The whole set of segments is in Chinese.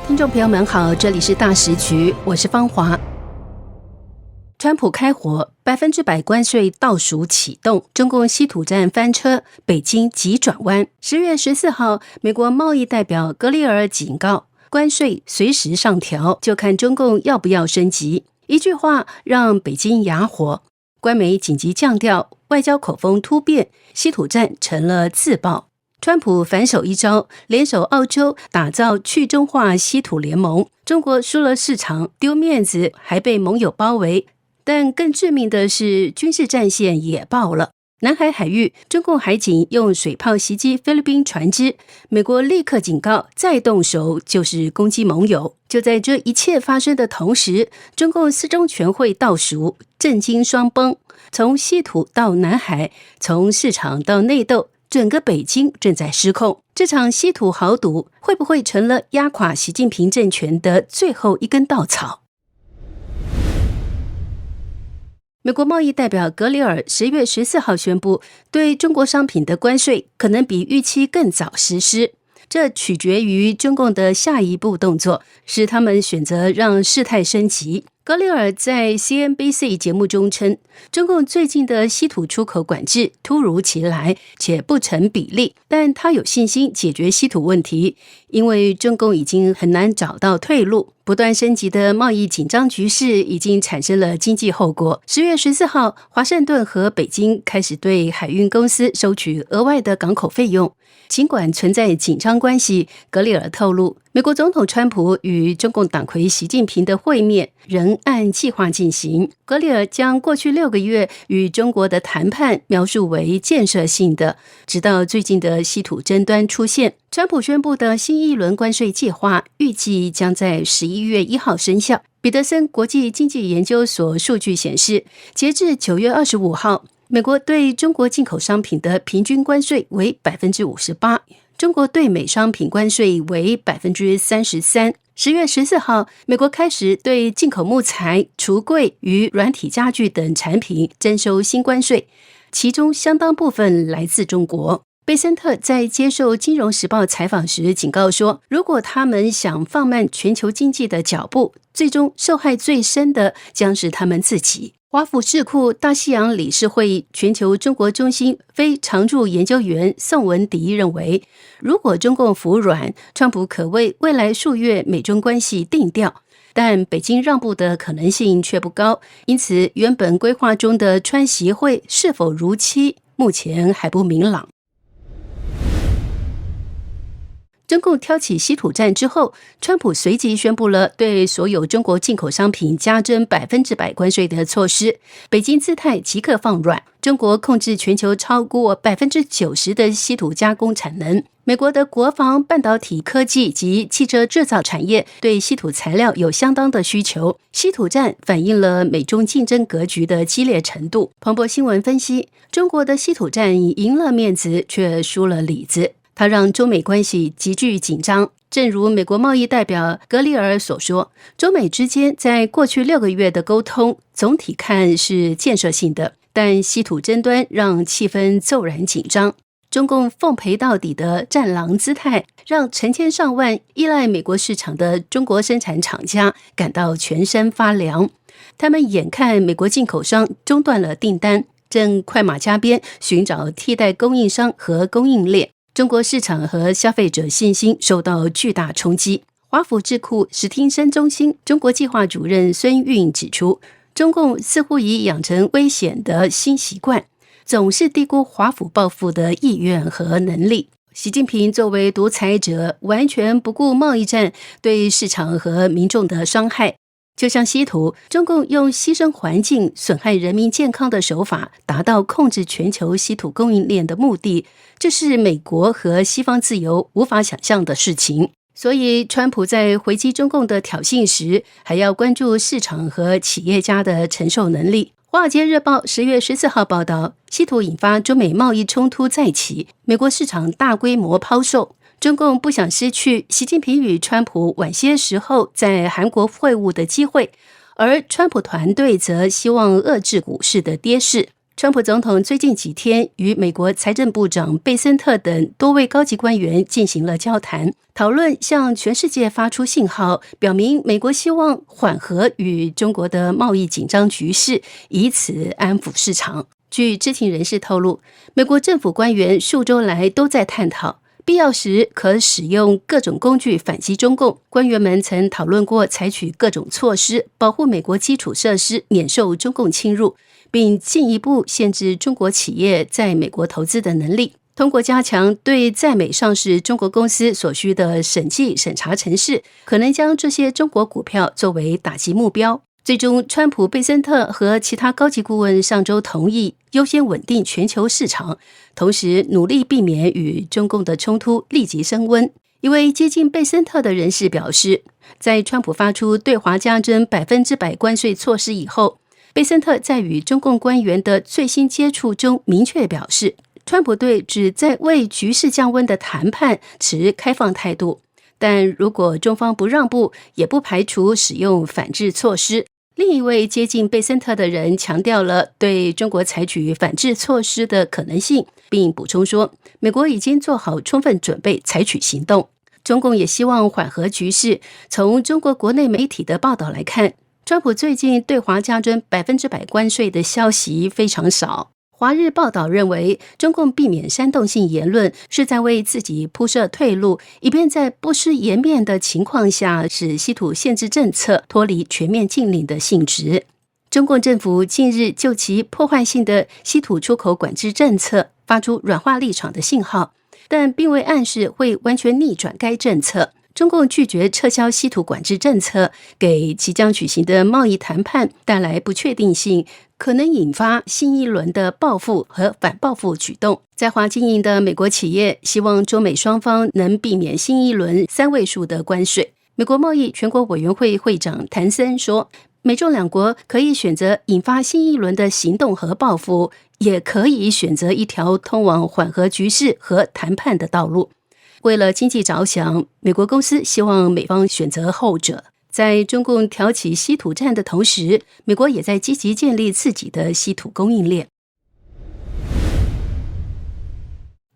听众朋友们好，这里是大时局，我是芳华。川普开火，100%关税倒数启动，中共稀土战翻车，北京急转弯。10月14号，美国贸易代表格里尔警告，关税随时上调，就看中共要不要升级。一句话让北京哑火，官媒紧急降调，外交口风突变，稀土战成了自爆。川普反手一招，联手澳洲打造去中化稀土联盟。中国输了市场，丢面子，还被盟友包围。但更致命的是，军事战线也爆了。南海海域，中共海警用水炮袭击菲律宾船只，美国立刻警告，再动手就是攻击盟友。就在这一切发生的同时，中共四中全会倒数，震惊双崩。从稀土到南海，从市场到内斗，整个北京正在失控。这场稀土豪赌会不会成了压垮习近平政权的最后一根稻草？美国贸易代表格里尔10月14号宣布，对中国商品的关税可能比预期更早实施。这取决于中共的下一步动作，使他们选择让事态升级。格里尔在 CNBC 节目中称，中共最近的稀土出口管制突如其来且不成比例，但他有信心解决稀土问题，因为中共已经很难找到退路。不断升级的贸易紧张局势已经产生了经济后果。10月14号，华盛顿和北京开始对海运公司收取额外的港口费用。尽管存在紧张关系，格里尔透露，美国总统川普与中共党魁习近平的会面仍按计划进行。格里尔将过去6个月与中国的谈判描述为建设性的，直到最近的稀土争端出现。川普宣布的新一轮关税计划预计将在11月1号生效。彼得森国际经济研究所数据显示，截至9月25号，美国对中国进口商品的平均关税为 58%， 中国对美商品关税为 33%。10月14号，美国开始对进口木材、橱柜与软体家具等产品征收新关税，其中相当部分来自中国。贝森特在接受《金融时报》采访时警告说，如果他们想放慢全球经济的脚步，最终受害最深的将是他们自己。华府智库大西洋理事会全球中国中心非常驻研究员宋文迪认为，如果中共服软，川普可为未来数月美中关系定调，但北京让步的可能性却不高，因此原本规划中的川习会是否如期，目前还不明朗。中共挑起稀土战之后，川普随即宣布了对所有中国进口商品加征100%关税的措施，北京姿态即刻放软。中国控制全球超过 90% 的稀土加工产能，美国的国防、半导体科技及汽车制造产业对稀土材料有相当的需求。稀土战反映了美中竞争格局的激烈程度。彭博新闻分析，中国的稀土战赢了面子，却输了里子。它让中美关系急剧紧张。正如美国贸易代表格里尔所说，中美之间在过去6个月的沟通总体看是建设性的，但稀土争端让气氛骤然紧张。中共奉陪到底的战狼姿态，让成千上万依赖美国市场的中国生产厂家感到全身发凉。他们眼看美国进口商中断了订单，正快马加鞭寻找替代供应商和供应链。中国市场和消费者信心受到巨大冲击。华府智库史汀森中心中国计划主任孙运指出，中共似乎已养成危险的新习惯，总是低估华府报复的意愿和能力。习近平作为独裁者，完全不顾贸易战对市场和民众的伤害。就像稀土，中共用牺牲环境、损害人民健康的手法，达到控制全球稀土供应链的目的，这是美国和西方自由无法想象的事情。所以，川普在回击中共的挑衅时，还要关注市场和企业家的承受能力。华尔街日报10月14号报道，稀土引发中美贸易冲突再起，美国市场大规模抛售。中共不想失去习近平与川普晚些时候在韩国会晤的机会，而川普团队则希望遏制股市的跌势。川普总统最近几天与美国财政部长贝森特等多位高级官员进行了交谈，讨论向全世界发出信号，表明美国希望缓和与中国的贸易紧张局势，以此安抚市场。据知情人士透露，美国政府官员数周来都在探讨必要时可使用各种工具反击中共。官员们曾讨论过采取各种措施，保护美国基础设施免受中共侵入，并进一步限制中国企业在美国投资的能力。通过加强对在美上市中国公司所需的审计审查程序，可能将这些中国股票作为打击目标。最终，川普、贝森特和其他高级顾问上周同意优先稳定全球市场，同时努力避免与中共的冲突立即升温。一位接近贝森特的人士表示，在川普发出对华加征100%关税措施以后，贝森特在与中共官员的最新接触中明确表示，川普对旨在为局势降温的谈判持开放态度，但如果中方不让步，也不排除使用反制措施。另一位接近贝森特的人强调了对中国采取反制措施的可能性，并补充说，美国已经做好充分准备采取行动。中共也希望缓和局势。从中国国内媒体的报道来看，川普最近对华加征100%关税的消息非常少。华日报道认为，中共避免煽动性言论，是在为自己铺设退路，以便在不失颜面的情况下，使稀土限制政策脱离全面禁令的性质。中共政府近日就其破坏性的稀土出口管制政策发出软化立场的信号，但并未暗示会完全逆转该政策。中共拒绝撤销稀土管制政策，给即将举行的贸易谈判带来不确定性，可能引发新一轮的报复和反报复举动。在华经营的美国企业希望中美双方能避免新一轮3位数的关税。美国贸易全国委员会会长谭森说，美中两国可以选择引发新一轮的行动和报复，也可以选择一条通往缓和局势和谈判的道路。为了经济着想，美国公司希望美方选择后者。在中共挑起稀土战的同时，美国也在积极建立自己的稀土供应链。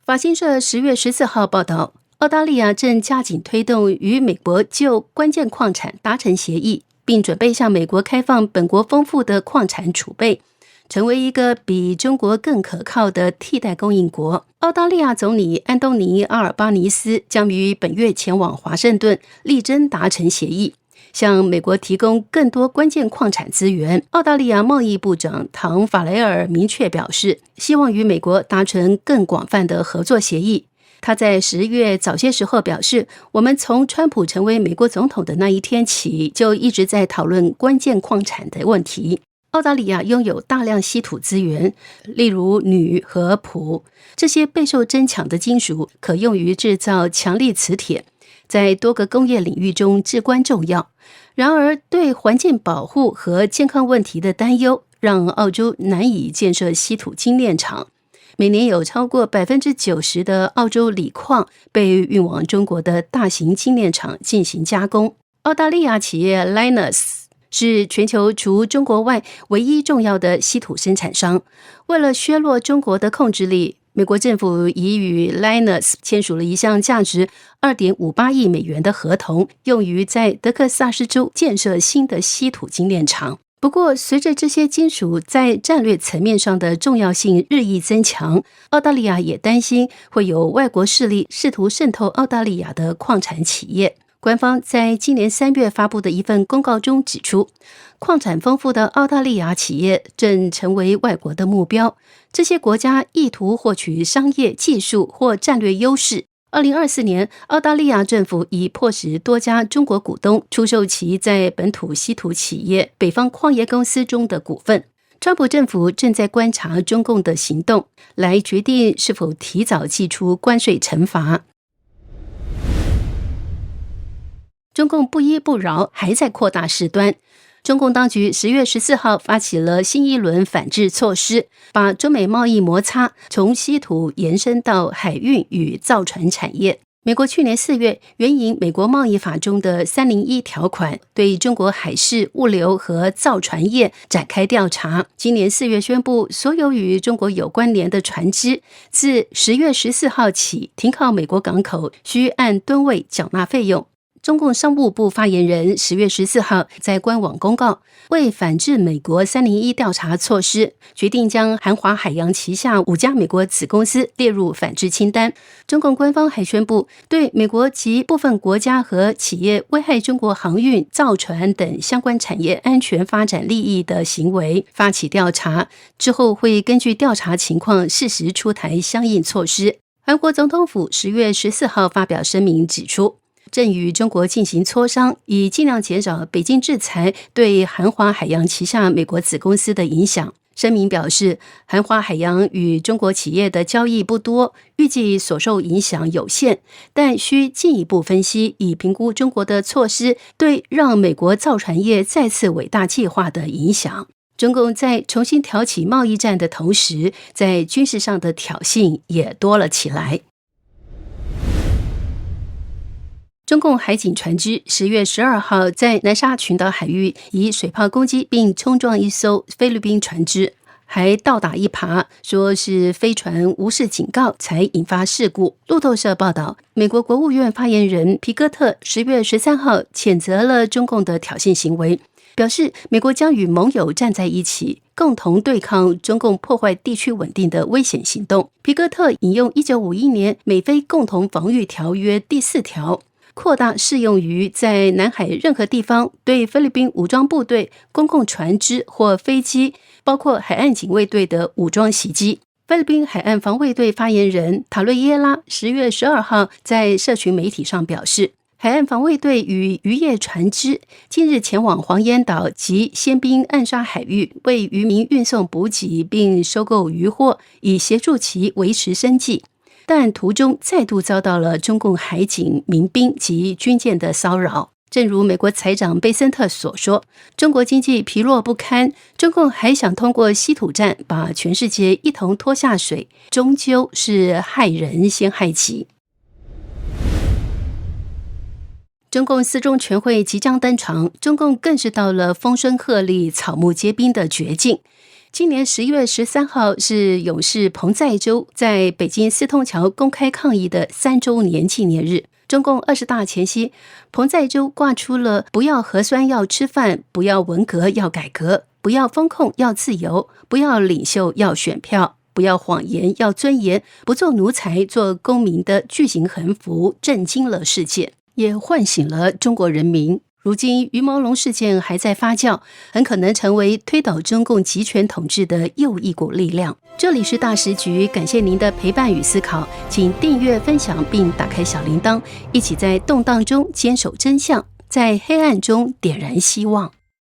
法新社10月14号报道，澳大利亚正加紧推动与美国就关键矿产达成协议，并准备向美国开放本国丰富的矿产储备，成为一个比中国更可靠的替代供应国。澳大利亚总理安东尼·阿尔巴尼斯将于本月前往华盛顿，力争达成协议，向美国提供更多关键矿产资源。澳大利亚贸易部长唐·法雷尔明确表示，希望与美国达成更广泛的合作协议。他在10月早些时候表示，我们从川普成为美国总统的那一天起，就一直在讨论关键矿产的问题。澳大利亚拥有大量稀土资源，例如铝和钋，这些备受争抢的金属可用于制造强力磁铁，在多个工业领域中至关重要。然而，对环境保护和健康问题的担忧，让澳洲难以建设稀土精炼厂。每年有超过90%的澳洲锂矿被运往中国的大型精炼厂进行加工。澳大利亚企业 Lynas是全球除中国外唯一重要的稀土生产商。为了削弱中国的控制力，美国政府已与 Lynas 签署了一项价值2.58亿美元的合同，用于在德克萨斯州建设新的稀土精炼厂。不过，随着这些金属在战略层面上的重要性日益增强，澳大利亚也担心会有外国势力试图渗透澳大利亚的矿产企业。官方在今年3月发布的一份公告中指出，矿产丰富的澳大利亚企业正成为外国的目标，这些国家意图获取商业、技术或战略优势。2024年，澳大利亚政府已迫使多家中国股东出售其在本土稀土企业北方矿业公司中的股份。川普政府正在观察中共的行动，来决定是否提早祭出关税惩罚。中共不依不饶，还在扩大事端。中共当局10月14号发起了新一轮反制措施，把中美贸易摩擦从稀土延伸到海运与造船产业。美国去年4月援引美国贸易法中的301条款，对中国海事、物流和造船业展开调查。今年4月宣布，所有与中国有关联的船只，自10月14号起停靠美国港口，需按吨位缴纳费用。中共商务部发言人10月14号在官网公告，为反制美国301调查措施，决定将韩华海洋旗下5家美国子公司列入反制清单。中共官方还宣布，对美国及部分国家和企业危害中国航运、造船等相关产业安全发展利益的行为发起调查，之后会根据调查情况适时出台相应措施。韩国总统府10月14号发表声明指出，正与中国进行磋商，以尽量减少北京制裁对韩华海洋旗下美国子公司的影响。声明表示，韩华海洋与中国企业的交易不多，预计所受影响有限，但需进一步分析，以评估中国的措施对让美国造船业再次伟大计划的影响。中共在重新挑起贸易战的同时，在军事上的挑衅也多了起来。中共海警船只10月12号在南沙群岛海域以水炮攻击并冲撞一艘菲律宾船只，还倒打一耙，说是飞船无视警告才引发事故。路透社报道，美国国务院发言人皮戈特10月13号谴责了中共的挑衅行为，表示美国将与盟友站在一起，共同对抗中共破坏地区稳定的危险行动。皮戈特引用1951年美菲共同防御条约第4条，扩大适用于在南海任何地方对菲律宾武装部队、公共船只或飞机，包括海岸警卫队的武装袭击。菲律宾海岸防卫队发言人塔瑞耶拉10月12号在社群媒体上表示，海岸防卫队与渔业船只近日前往黄岩岛及仙滨暗沙海域，为渔民运送补给并收购渔获，以协助其维持生计。但途中再度遭到了中共海警、民兵及军舰的骚扰。正如美国财长贝森特所说，中国经济疲弱不堪，中共还想通过稀土战把全世界一同拖下水，终究是害人先害己。中共4中全会即将登场，中共更是到了风声鹤唳、草木皆兵的绝境。今年11月13号是勇士彭载舟在北京四通桥公开抗议的3周年纪念日。中共20大前夕，彭载舟挂出了不要核酸要吃饭，不要文革要改革，不要风控要自由，不要领袖要选票，不要谎言要尊严，不做奴才做公民的巨型横幅，震惊了世界，也唤醒了中国人民。如今于毛龙事件还在发酵，很可能成为推倒中共集权统治的又一股力量。这里是大时局，感谢您的陪伴与思考，请订阅、分享并打开小铃铛，一起在动荡中坚守真相，在黑暗中点燃希望。